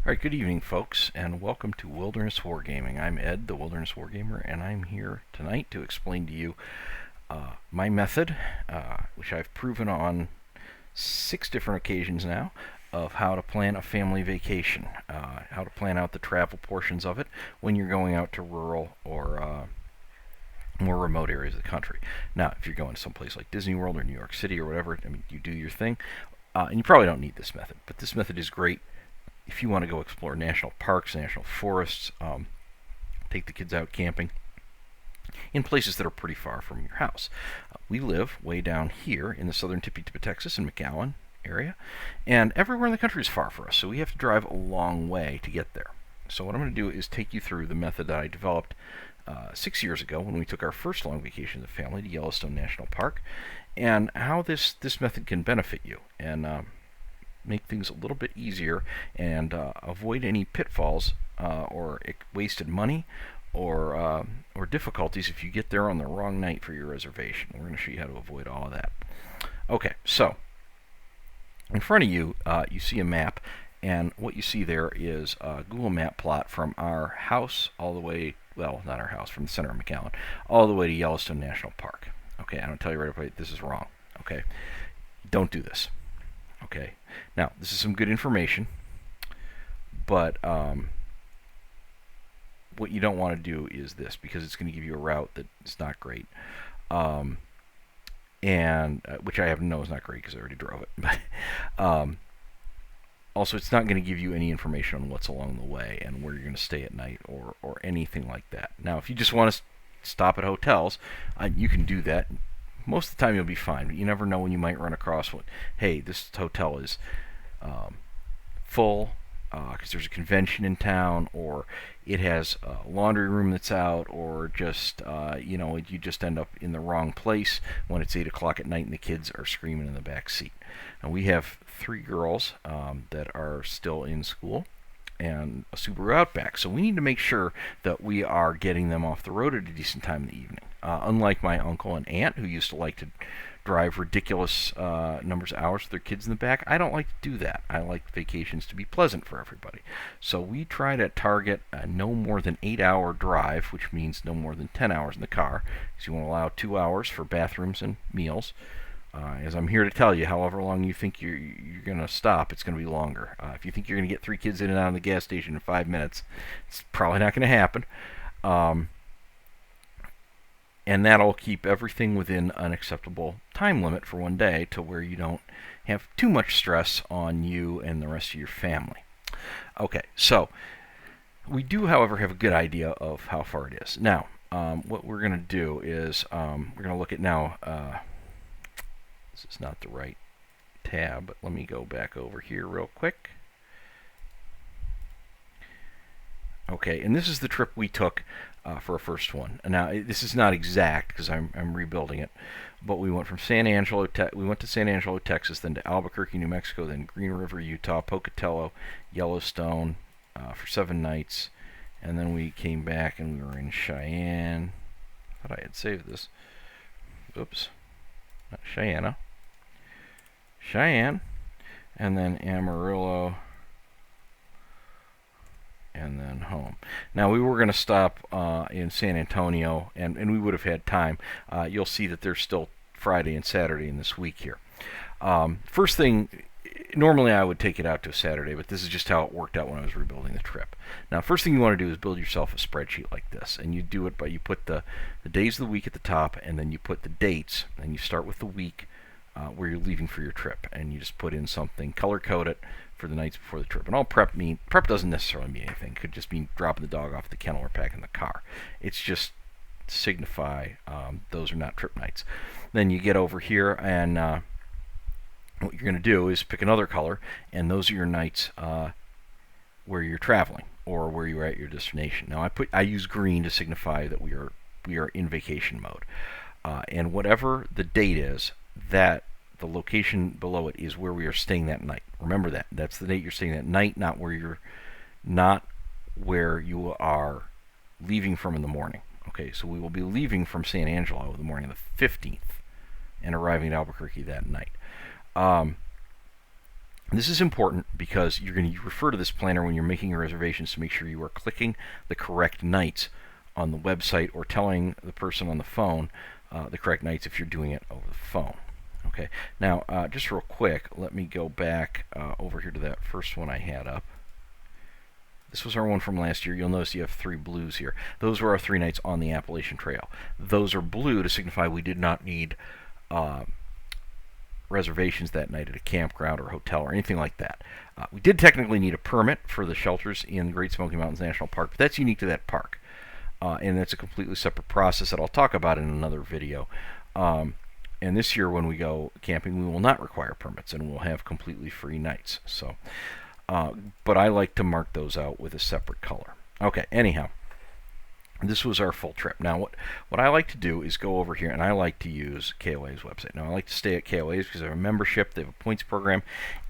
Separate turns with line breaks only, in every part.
Alright, good evening folks, and welcome to Wilderness Wargaming. I'm Ed, the Wilderness Wargamer, and I'm here tonight to explain to you my method, which I've proven on 6 different occasions now, of how to plan a family vacation, how to plan out the travel portions of it when you're going out to rural or more remote areas of the country. Now, if you're going to someplace like Disney World or New York City or whatever, I mean, you do your thing, and you probably don't need this method, but this method is great if you want to go explore national parks, national forests, take the kids out camping in places that are pretty far from your house. We live way down here in the southern tippy tip of Texas in McAllen area, and everywhere in the country is far for us, so we have to drive a long way to get there. So what I'm going to do is take you through the method that I developed 6 years ago when we took our first long vacation as a family to Yellowstone National Park, and how this method can benefit you and make things a little bit easier and avoid any pitfalls or wasted money or difficulties if you get there on the wrong night for your reservation. We're going to show you how to avoid all of that. Okay, so in front of you, you see a map, and what you see there is a Google map plot from our house all the way, well, not our house, from the center of McAllen, all the way to Yellowstone National Park. Okay, I'm going to tell you right away, this is wrong. Okay, don't do this. Okay, now this is some good information, but what you don't want to do is this, because it's going to give you a route that is not great, and which I have to know is not great because I already drove it. But also, it's not going to give you any information on what's along the way and where you're going to stay at night or anything like that. Now, if you just want to stop at hotels, you can do that. Most of the time you'll be fine, but you never know when you might run across one. Hey, this hotel is full because there's a convention in town, or it has a laundry room that's out, or just, you just end up in the wrong place when it's 8 o'clock at night and the kids are screaming in the back seat. And we have 3 girls that are still in school and a Subaru Outback, so we need to make sure that we are getting them off the road at a decent time in the evening. Unlike my uncle and aunt, who used to like to drive ridiculous numbers of hours with their kids in the back, I don't like to do that. I like vacations to be pleasant for everybody. So we try to target a no more than 8-hour drive, which means no more than 10 hours in the car, because you want to allow 2 hours for bathrooms and meals. As I'm here to tell you, however long you think you're going to stop, it's going to be longer. If you think you're going to get 3 kids in and out of the gas station in 5 minutes, it's probably not going to happen. And that'll keep everything within an acceptable time limit for one day, to where you don't have too much stress on you and the rest of your family. Okay, so we do, however, have a good idea of how far it is. Now, what we're going to do is we're going to look at now. This is not the right tab, but let me go back over here real quick. Okay, and this is the trip we took for our first one. Now, this is not exact because I'm rebuilding it, but we went from San Angelo, we went to San Angelo, Texas, then to Albuquerque, New Mexico, then Green River, Utah, Pocatello, Yellowstone for 7 nights, and then we came back and we were in Cheyenne. I thought I had saved this. Oops, not Cheyenne, and then Amarillo, and then home. Now, we were going to stop in San Antonio, and we would have had time. You'll see that there's still Friday and Saturday in this week here. First thing, normally I would take it out to a Saturday, but this is just how it worked out when I was rebuilding the trip. Now, first thing you want to do is build yourself a spreadsheet like this, and you do it by, you put the days of the week at the top, and then you put the dates, and you start with the week where you're leaving for your trip, and you just put in something, color code it for the nights before the trip. And all prep doesn't necessarily mean anything. It could just mean dropping the dog off at the kennel or packing the car. It's just signify those are not trip nights. Then you get over here, and what you're going to do is pick another color, and those are your nights where you're traveling or where you're at your destination. Now, I use green to signify that we are in vacation mode, and whatever the date is, that the location below it is where we are staying that night. Remember that. That's the date you're staying that night, not where you are leaving from in the morning. Okay, so we will be leaving from San Angelo the morning of the 15th and arriving at Albuquerque that night. This is important because you're going to refer to this planner when you're making your reservations to make sure you are clicking the correct nights on the website or telling the person on the phone the correct nights if you're doing it over the phone. Okay, now just real quick, let me go back over here to that first one I had up. This was our one from last year. You'll notice you have 3 blues here. Those were our 3 nights on the Appalachian Trail. Those are blue to signify we did not need reservations that night at a campground or hotel or anything like that. We did technically need a permit for the shelters in Great Smoky Mountains National Park, but that's unique to that park. And that's a completely separate process that I'll talk about in another video. And this year when we go camping, we will not require permits and we'll have completely free nights. So, but I like to mark those out with a separate color. Okay, anyhow, this was our full trip. Now, what I like to do is go over here, and I like to use KOA's website. Now, I like to stay at KOA's because they have a membership, they have a points program,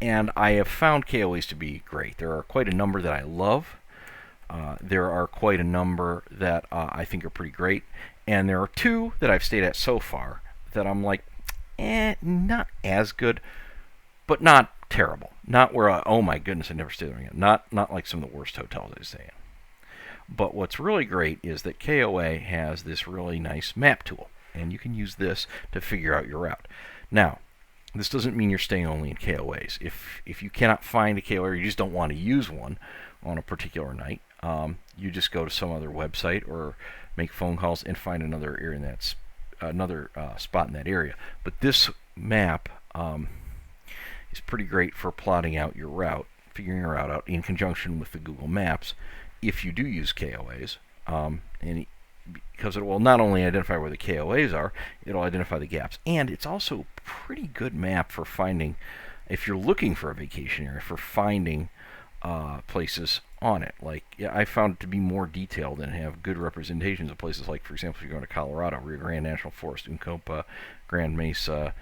and I have found KOA's to be great. There are quite a number that I love. There are quite a number that I think are pretty great, and there are 2 that I've stayed at so far that I'm like, not as good, but not terrible. Not where, oh my goodness, I never stay there again. Not like some of the worst hotels I stay in. But what's really great is that KOA has this really nice map tool, and you can use this to figure out your route. Now, this doesn't mean you're staying only in KOAs. If you cannot find a KOA or you just don't want to use one on a particular night, you just go to some other website or make phone calls and find another area in that spot in that area. But this map is pretty great for plotting out your route, figuring your route out in conjunction with the Google Maps if you do use KOAs. And because it will not only identify where the KOAs are, it'll identify the gaps. And it's also a pretty good map for finding, if you're looking for a vacation area, for finding places on it. Like, I found it to be more detailed and have good representations of places like, for example, if you're going to Colorado, Rio Grande National Forest, Uncompa, Grand Mesa.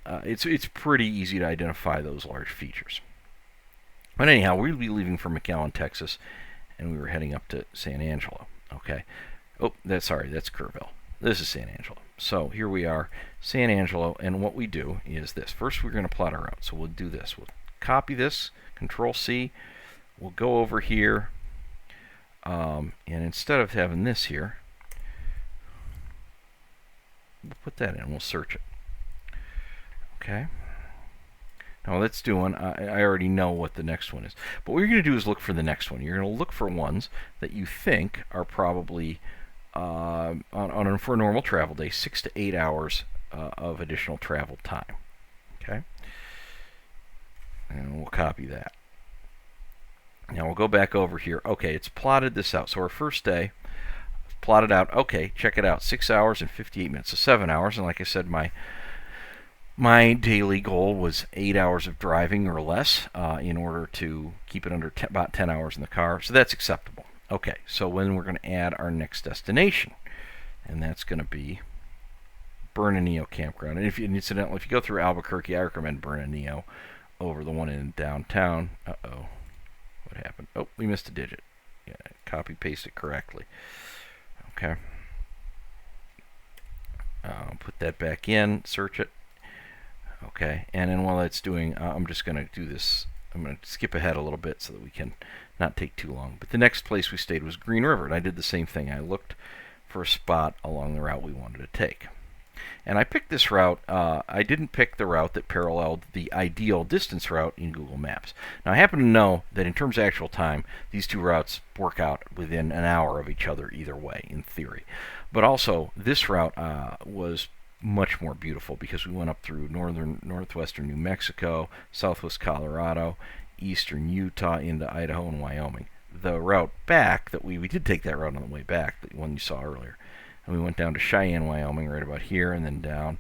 It's pretty easy to identify those large features. But anyhow, we'll be leaving for McAllen, Texas, and we were heading up to San Angelo. Okay. Oh, that's Kerrville. This is San Angelo. So here we are, San Angelo, and what we do is this. First, we're going to plot our route. So we'll do this. We'll copy this, Control C. We'll go over here, and instead of having this here, we'll put that in. We'll search it. Okay. Now let's do one. I already know what the next one is. But what you're going to do is look for the next one. You're going to look for ones that you think are probably, for a normal travel day, 6 to 8 hours of additional travel time. Okay? And we'll copy that. Now we'll go back over here. Okay, it's plotted this out. So our first day, plotted out. Okay, check it out. 6 hours and 58 minutes. So 7 hours. And like I said, my daily goal was 8 hours of driving or less in order to keep it under about 10 hours in the car. So that's acceptable. Okay, so when we're going to add our next destination, and that's going to be Bernalillo Campground. And incidentally, if you go through Albuquerque, I recommend Bernalillo over the one in downtown. Uh-oh. What happened? Oh, we missed a digit. Yeah, copy paste it correctly. Okay. Put that back in, search it. Okay, and then while that's doing, I'm just going to do this. I'm going to skip ahead a little bit so that we can not take too long. But the next place we stayed was Green River, and I did the same thing. I looked for a spot along the route we wanted to take. And I picked this route. I didn't pick the route that paralleled the ideal distance route in Google Maps. Now, I happen to know that in terms of actual time, these two routes work out within an hour of each other either way, in theory. But also, this route was much more beautiful because we went up through northwestern New Mexico, southwest Colorado, eastern Utah into Idaho and Wyoming. The route back, that we did take that route on the way back, the one you saw earlier. And we went down to Cheyenne, Wyoming, right about here, and then down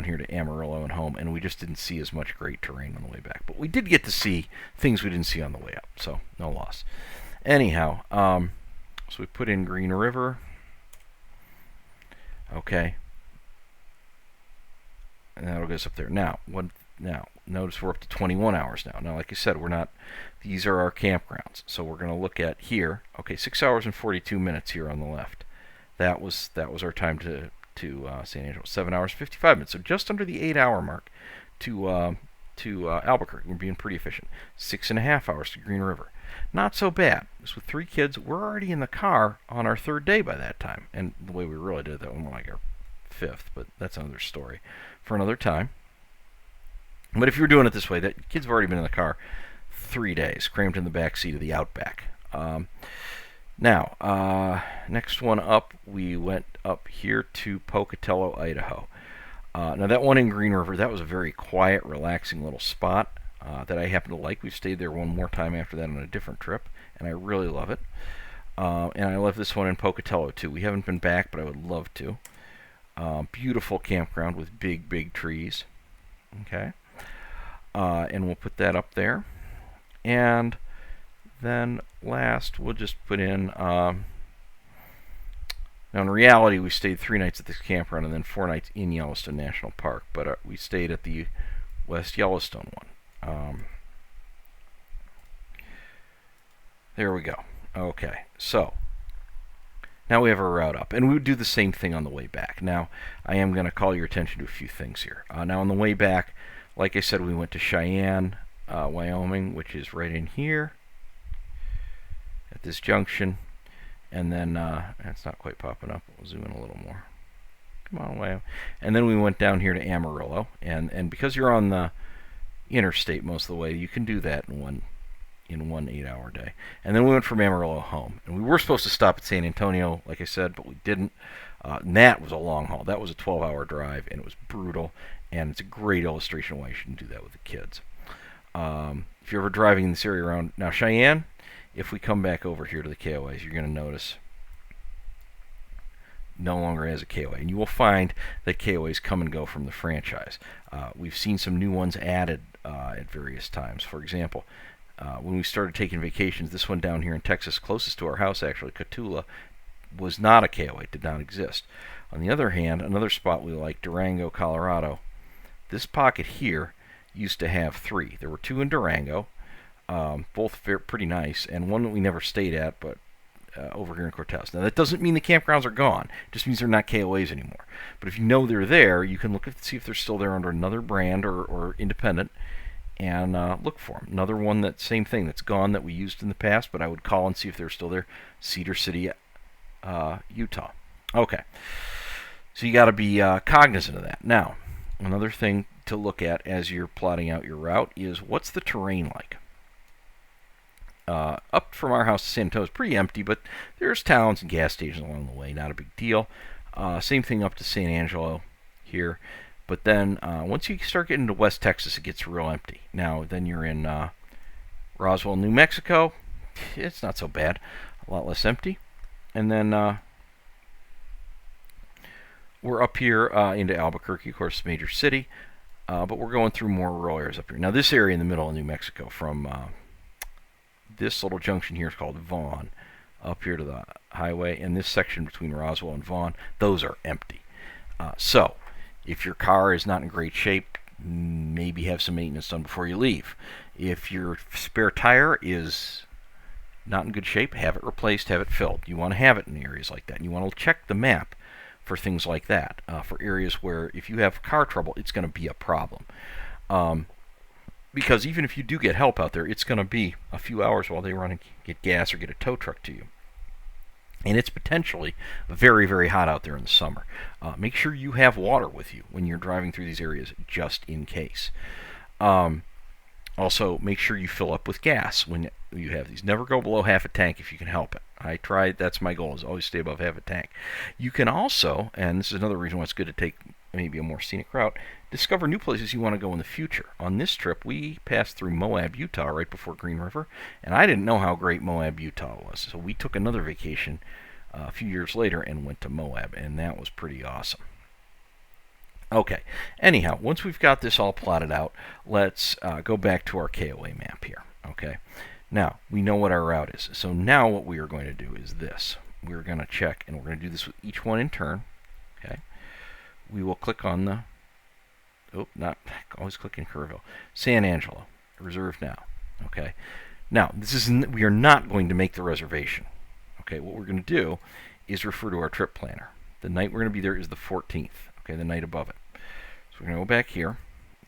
here to Amarillo and home, and we just didn't see as much great terrain on the way back. But we did get to see things we didn't see on the way up, so no loss. Anyhow, so we put in Green River. Okay. And that'll get us up there. Now, notice we're up to 21 hours now. Now, like I said, these are our campgrounds. So we're going to look at here. Okay, 6 hours and 42 minutes here on the left. That was our time to San Angelo. 7 hours 55 minutes. So just under the 8 hour mark to to Albuquerque. We're being pretty efficient. 6.5 hours to Green River. Not so bad. Just with 3 kids, we're already in the car on our 3rd day by that time. And the way we really did that was like our 5th, but that's another story for another time. But if you're doing it this way, that kids have already been in the car 3 days, crammed in the back seat of the Outback. Now, next one up, we went up here to Pocatello, Idaho. Now that one in Green River, that was a very quiet, relaxing little spot that I happen to like. We've stayed there one more time after that on a different trip, and I really love it. And I love this one in Pocatello too. We haven't been back, but I would love to. Beautiful campground with big, big trees. Okay. And we'll put that up there. And then last, we'll just put in... Now, in reality, we stayed 3 nights at this campground and then 4 nights in Yellowstone National Park. But we stayed at the West Yellowstone one. There we go. Okay, so now we have our route up. And we would do the same thing on the way back. Now, I am going to call your attention to a few things here. Now, on the way back, like I said, we went to Cheyenne, Wyoming, which is right in here at this junction. And then, it's not quite popping up. We'll zoom in a little more. Come on, Wyoming. And then we went down here to Amarillo. And because you're on the interstate most of the way, you can do that in one 8-hour day. And then we went from Amarillo home. And we were supposed to stop at San Antonio, like I said, but we didn't. And that was a long haul. That was a 12-hour drive, and it was brutal. And it's a great illustration of why you shouldn't do that with the kids. If you're ever driving in this area around... Now, Cheyenne... If we come back over here to the KOAs, you're going to notice no longer has a KOA. And you will find that KOAs come and go from the franchise. We've seen some new ones added at various times. For example, when we started taking vacations, this one down here in Texas, closest to our house actually, Cotulla, was not a KOA. It did not exist. On the other hand, another spot we like, Durango, Colorado, this pocket here used to have 3. There were 2 in Durango. Both pretty nice, and one that we never stayed at, but over here in Cortez. Now, that doesn't mean the campgrounds are gone. It just means they're not KOAs anymore. But if you know they're there, you can look at see if they're still there under another brand or independent, and look for them. Another one that same thing that's gone that we used in the past, but I would call and see if they're still there. Cedar City, Utah. Okay, so you got to be cognizant of that. Now, another thing to look at as you're plotting out your route is what's the terrain like. Up from our house to San Antonio is pretty empty, but there's towns and gas stations along the way, not a big deal. Same thing up to San Angelo here. But then once you start getting to West Texas, it gets real empty. Now, then you're in Roswell, New Mexico. It's not so bad. A lot less empty. And then we're up here into Albuquerque, of course, major city. But we're going through more rural areas up here. Now, this area in the middle of New Mexico from... this little junction here is called Vaughn, up here to the highway, and this section between Roswell and Vaughn, those are empty. So, if your car is not in great shape, maybe have some maintenance done before you leave. If your spare tire is not in good shape, have it replaced, have it filled. You want to have it in areas like that, and you want to check the map for things like that, for areas where if you have car trouble, it's going to be a problem. Because even if you do get help out there, it's going to be a few hours while they run and get gas or get a tow truck to you. And it's potentially very, very hot out there in the summer. Make sure you have water with you when you're driving through these areas, just in case. Also, make sure you fill up with gas when you have these. Never go below half a tank if you can help it. I try, that's my goal, is always stay above half a tank. You can also, and this is another reason why it's good to take maybe a more scenic route, discover new places you want to go in the future. On this trip, we passed through Moab, Utah, right before Green River, and I didn't know how great Moab, Utah was. So we took another vacation a few years later and went to Moab, and that was pretty awesome. Okay, anyhow, once we've got this all plotted out, let's go back to our KOA map here. Okay, now we know what our route is. So now what we are going to do is this. We're going to check, and we're going to do this with each one in turn. Okay, we will click on the, not always click in Kerrville, San Angelo, reserve now. Okay, now this is we are not going to make the reservation. Okay, what we're going to do is refer to our trip planner. The night we're going to be there is the 14th. Okay, the night above it. So we're going to go back here.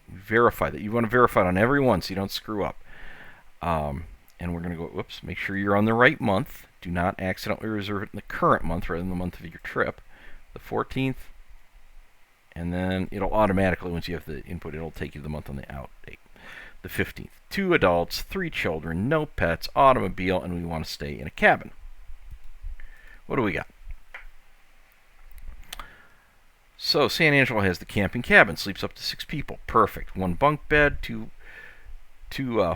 Verify that. You want to verify it on every one so you don't screw up. And we're going to go, whoops, make sure you're on the right month. Do not accidentally reserve it in the current month rather than the month of your trip. The 14th. And then it'll automatically, once you have the input, it'll take you to the month on the out date. The 15th. 2 adults, 3 children, no pets, automobile, and we want to stay in a cabin. What do we got? So San Angelo has the camping cabin. Sleeps up to 6 people. Perfect. 1 bunk bed, two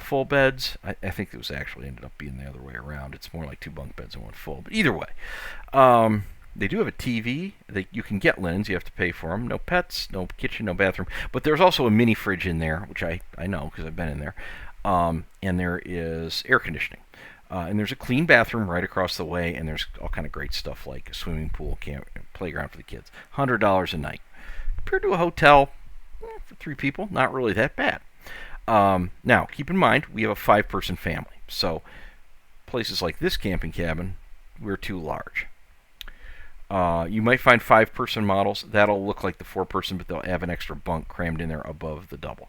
full beds. I think it was actually ended up being the other way around. It's more like 2 bunk beds and 1 full. But either way, they do have a TV. You can get linens. You have to pay for them. No pets, no kitchen, no bathroom. But there's also a mini fridge in there, which I know because I've been in there. And there is air conditioning. And there's a clean bathroom right across the way, and there's all kind of great stuff like a swimming pool, playground for the kids. $100 a night. Compared to a hotel, for 3 people, not really that bad. Now, keep in mind, we have a 5-person family. So places like this camping cabin, we're too large. You might find 5-person models. That'll look like the 4-person, but they'll have an extra bunk crammed in there above the double.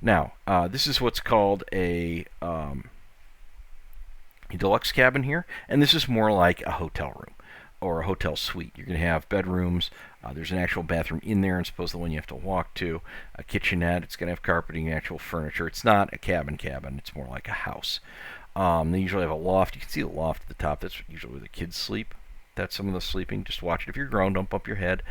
Now, this is what's called a deluxe cabin here, and this is more like a hotel room or a hotel suite. You're going to have bedrooms. There's an actual bathroom in there, and suppose the one you have to walk to. A kitchenette. It's going to have carpeting, actual furniture. It's not a cabin. It's more like a house. They usually have a loft. You can see the loft at the top. That's usually where the kids sleep. That's some of the sleeping. Just watch it. If you're grown, don't bump your head.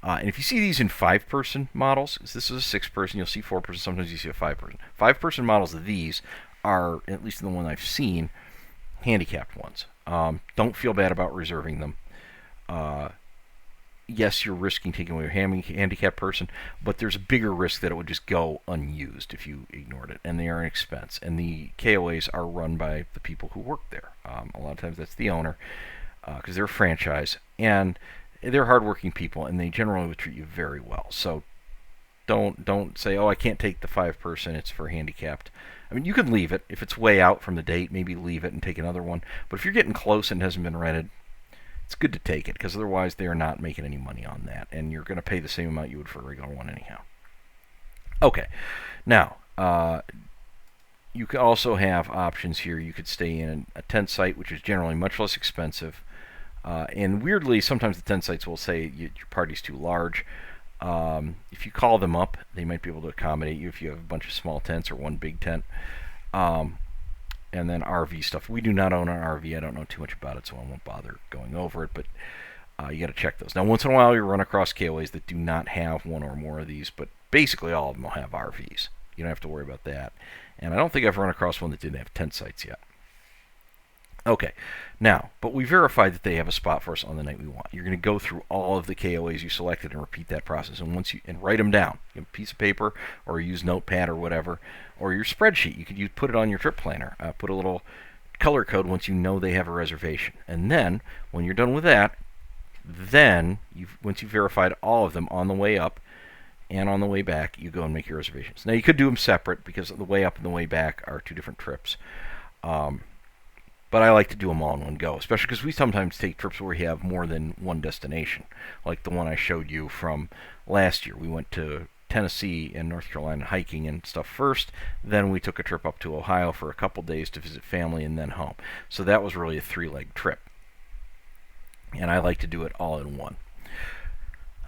And if you see these in 5-person models, this is a 6-person, you'll see 4-person, sometimes you see a 5-person. 5-person models of these are, at least in the one I've seen, handicapped ones. Don't feel bad about reserving them. Yes, you're risking taking away your handicapped person, but there's a bigger risk that it would just go unused if you ignored it, and they are an expense. And the KOAs are run by the people who work there. A lot of times that's the owner, because they're a franchise, and they're hardworking people, and they generally would treat you very well. So don't say, oh, I can't take the 5-person, it's for handicapped. I mean, you can leave it. If it's way out from the date, maybe leave it and take another one. But if you're getting close and it hasn't been rented, it's good to take it, because otherwise they are not making any money on that, and you're going to pay the same amount you would for a regular one anyhow. Okay, now, you can also have options here. You could stay in a tent site, which is generally much less expensive. And weirdly, sometimes the tent sites will say your party's too large. If you call them up, they might be able to accommodate you if you have a bunch of small tents or one big tent. And then RV stuff. We do not own an RV. I don't know too much about it, so I won't bother going over it. But you got to check those. Now, once in a while, you run across KOAs that do not have one or more of these, but basically all of them will have RVs. You don't have to worry about that. And I don't think I've run across one that didn't have tent sites yet. Okay, now, but we verified that they have a spot for us on the night we want. You're going to go through all of the KOAs you selected and repeat that process. And write them down. You have a piece of paper, or use Notepad or whatever, or your spreadsheet. You could put it on your trip planner. Put a little color code once you know they have a reservation. And then, when you're done with that, once you've verified all of them on the way up and on the way back, you go and make your reservations. Now, you could do them separate, because the way up and the way back are 2 different trips. But I like to do them all in one go, especially because we sometimes take trips where we have more than one destination, like the one I showed you from last year. We went to Tennessee and North Carolina hiking and stuff first, then we took a trip up to Ohio for a couple days to visit family and then home. So that was really a 3-leg trip, and I like to do it all in one.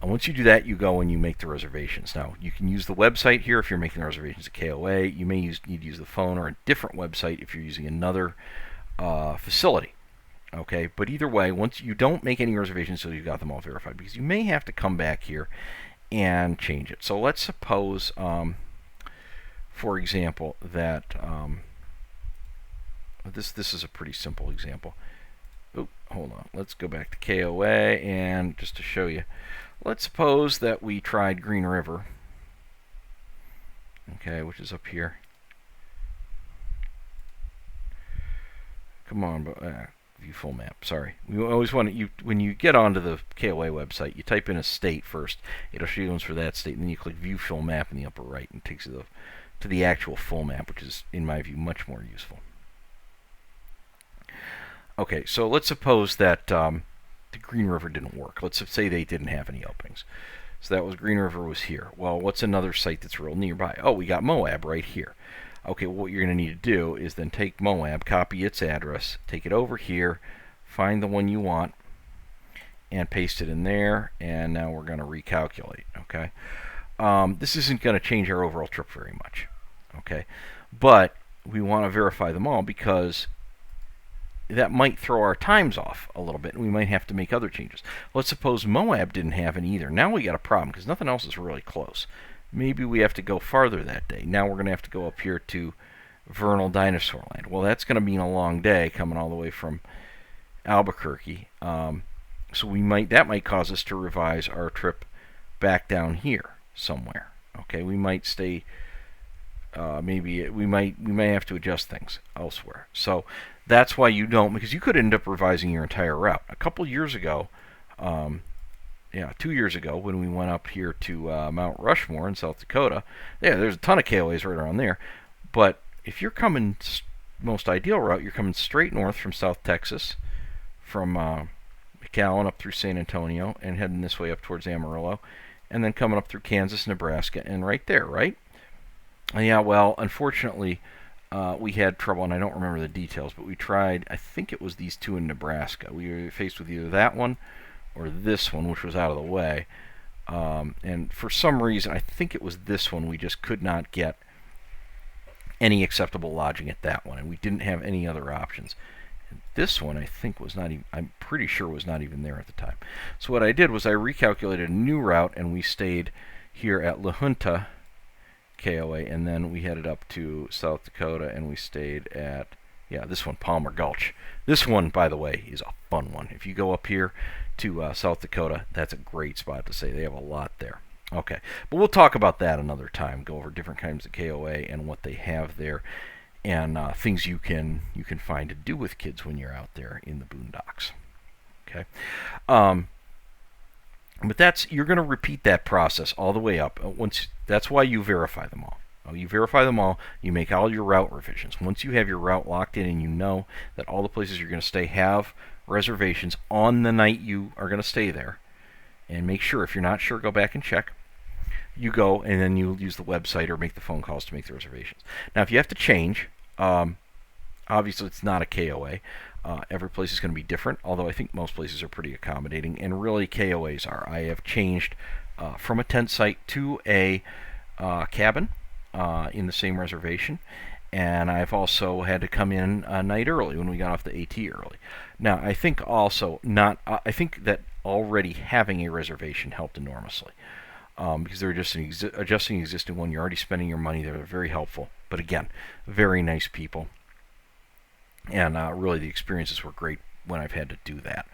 And once you do that, you go and you make the reservations. Now, you can use the website here if you're making the reservations at KOA. You may need to use the phone or a different website if you're using another facility. Okay, but either way, once you don't make any reservations until you've got them all verified, because you may have to come back here and change it. So let's suppose, for example, that this is a pretty simple example. Oh, hold on. Let's go back to KOA, and just to show you, let's suppose that we tried Green River, okay, which is up here. Come on, view full map. Sorry. We always want to, when you get onto the KOA website, you type in a state first. It'll show you ones for that state, and then you click view full map in the upper right, and it takes you to the actual full map, which is, in my view, much more useful. Okay, so let's suppose that the Green River didn't work. Let's say they didn't have any openings. So that was Green River was here. Well, what's another site that's real nearby? Oh, we got Moab right here. Okay, well, what you're going to need to do is then take Moab, copy its address, take it over here, find the one you want, and paste it in there, and now we're going to recalculate, okay? This isn't going to change our overall trip very much, okay? But we want to verify them all because that might throw our times off a little bit, and we might have to make other changes. Let's suppose Moab didn't have any either. Now we got a problem because nothing else is really close. Maybe we have to go farther that day. Now we're going to have to go up here to Vernal Dinosaur Land. Well, that's going to mean a long day coming all the way from Albuquerque. So that might cause us to revise our trip back down here somewhere. Okay, we might stay. Maybe we may have to adjust things elsewhere. So that's why you don't, because you could end up revising your entire route. A couple years ago, 2 years ago, when we went up here to Mount Rushmore in South Dakota, there's a ton of KOAs right around there. But if you're coming most ideal route, you're coming straight north from South Texas, from McAllen up through San Antonio, and heading this way up towards Amarillo, and then coming up through Kansas, Nebraska, and right there, right? Yeah, well, unfortunately, we had trouble, and I don't remember the details, but we tried, I think it was these two in Nebraska. We were faced with either that one or this one, which was out of the way. And for some reason, I think it was this one, we just could not get any acceptable lodging at that one, and we didn't have any other options. And this one, I think, was not even, I'm pretty sure was not even there at the time. So what I did was I recalculated a new route, and we stayed here at La Junta KOA, and then we headed up to South Dakota, and we stayed at, this one, Palmer Gulch. This one, by the way, is a fun one. If you go up here to South Dakota, that's a great spot to stay. They have a lot there. Okay, but we'll talk about that another time, go over different kinds of KOA and what they have there, and things you can find to do with kids when you're out there in the boondocks. Okay. But you're going to repeat that process all the way up. That's why you verify them all. You verify them all. You make all your route revisions. Once you have your route locked in and you know that all the places you're going to stay have reservations on the night you are going to stay there, and make sure, if you're not sure, go back and check. You go, and then you use the website or make the phone calls to make the reservations. Now, if you have to change, obviously it's not a KOA. Every place is going to be different, although I think most places are pretty accommodating, and really KOAs are. I have changed from a tent site to a cabin in the same reservation, and I've also had to come in a night early when we got off the AT early. Now, I think also I think that already having a reservation helped enormously, because they're just adjusting an existing one. You're already spending your money there. They're very helpful, but again, very nice people. And really, the experiences were great when I've had to do that.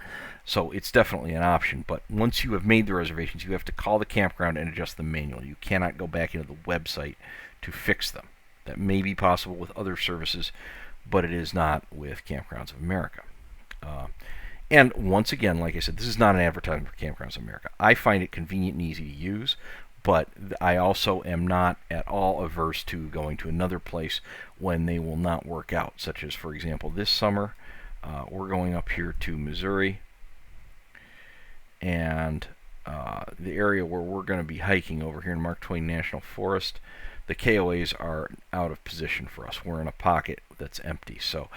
So it's definitely an option. But once you have made the reservations, you have to call the campground and adjust them manually. You cannot go back into the website to fix them. That may be possible with other services, but it is not with Campgrounds of America. And once again, like I said, this is not an advertisement for Campgrounds of America. I find it convenient and easy to use, but I also am not at all averse to going to another place when they will not work out, such as, for example, this summer, we're going up here to Missouri, and the area where we're going to be hiking over here in Mark Twain National Forest, the KOAs are out of position for us. We're in a pocket that's empty, so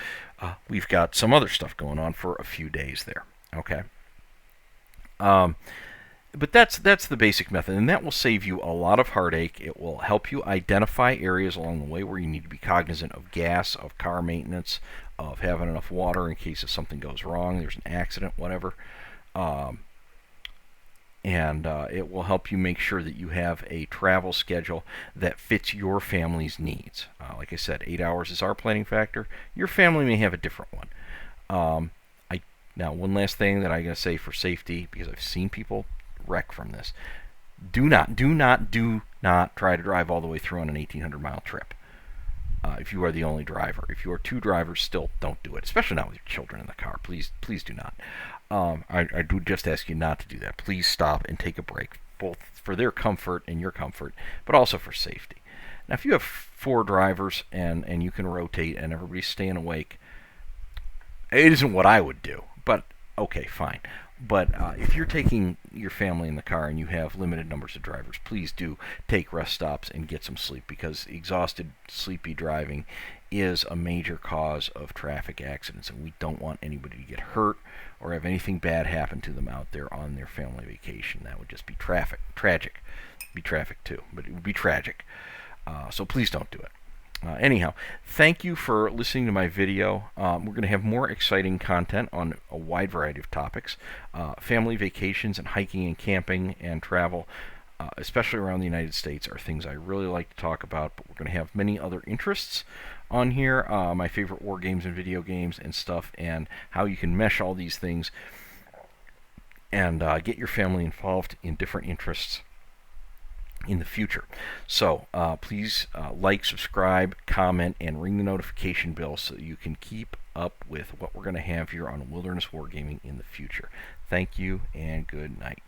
we've got some other stuff going on for a few days there. Okay. But that's the basic method, and that will save you a lot of heartache. It will help you identify areas along the way where you need to be cognizant of gas, of car maintenance, of having enough water in case if something goes wrong, there's an accident, whatever. And it will help you make sure that you have a travel schedule that fits your family's needs. Like I said, 8 hours is our planning factor. Your family may have a different one. Now, one last thing that I'm going to say for safety, because I've seen people wreck from this. Do not try to drive all the way through on an 1,800-mile trip. If you are the only driver. If you are two drivers, still don't do it, especially not with your children in the car. Please do not. I do just ask you not to do that. Please stop and take a break, both for their comfort and your comfort, but also for safety. Now, if you have 4 drivers and you can rotate and everybody's staying awake, it isn't what I would do, but okay, fine. But if you're taking your family in the car and you have limited numbers of drivers, please do take rest stops and get some sleep, because exhausted, sleepy driving is a major cause of traffic accidents, and we don't want anybody to get hurt or have anything bad happen to them out there on their family vacation. That would just be tragic. Be traffic too, but it would be tragic. So please don't do it. Anyhow, thank you for listening to my video. We're going to have more exciting content on a wide variety of topics. Family vacations and hiking and camping and travel, especially around the United States, are things I really like to talk about, but we're going to have many other interests on here. My favorite war games and video games and stuff, and how you can mesh all these things and get your family involved in different interests in the future. So please like, subscribe, comment, and ring the notification bell so you can keep up with what we're going to have here on Wilderness Wargaming in the future. Thank you and good night.